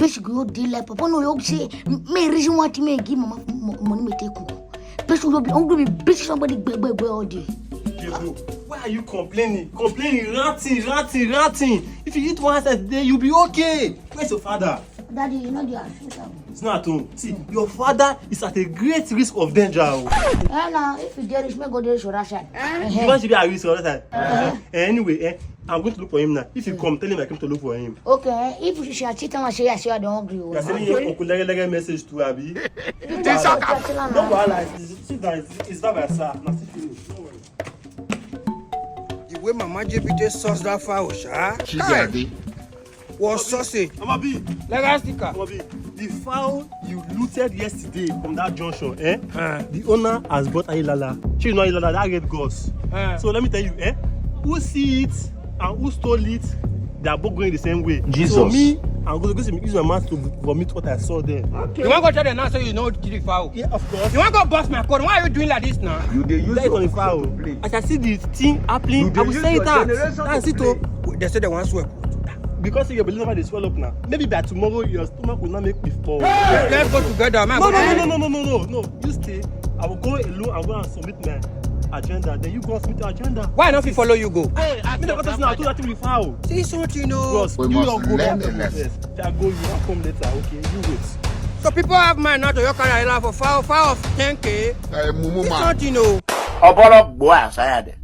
Bitch go deal like papa no you say me reason what me give mama money me take cook. Bitch you be hungry bitch somebody gbe all day. Why are you complaining? Ranting. If you eat one side today, you'll be okay. Where's your father? Daddy, you know the answer. It's not at home. See, your father is at a great risk of danger. Now, if you dare, you may go there to Russia. You want to be at risk all the time. Anyway, I'm going to look for him now. If you come, tell him I came to look for him. Okay, if you shall cheat and say I don't agree. You're sending your Uncle Lega message to Abby. Don't worry, it's not my sir. The way Mama JP sauce that fowl, She got was saucy. Amabi, Legastica. the fowl you looted yesterday from that junction, the owner has bought Ayelala. She know Ayelala, that red goose. So let me tell you, who see it and who stole it, they are both going the same way. Jesus. So me, I'm going to use my mouth to vomit what I saw there. Okay. You want to go tell them now so you know the fowl? Yeah, of course. You want to go bust my code? Why are you doing like this now? You they use That is on the fowl. I can see the thing happening. I will say that. That's it. They say they want to swear. Because your belly never they swell up now. Maybe by tomorrow your stomach will not make me fall. Let's go together, man. No. You stay. I will go alone and go and submit my agenda. Then you go and submit your agenda. Why not follow you go? Hey, I mean, I do that thing with foul. See something, you know. Bros, We you must don't go learn back the lesson. first. If I go, you will come later. Okay, you wait. So people have mind not to your career for foul of 10K. Mumu See man. something, you know. Ọbọlọ gbọ́ àṣàyà dẹ̀.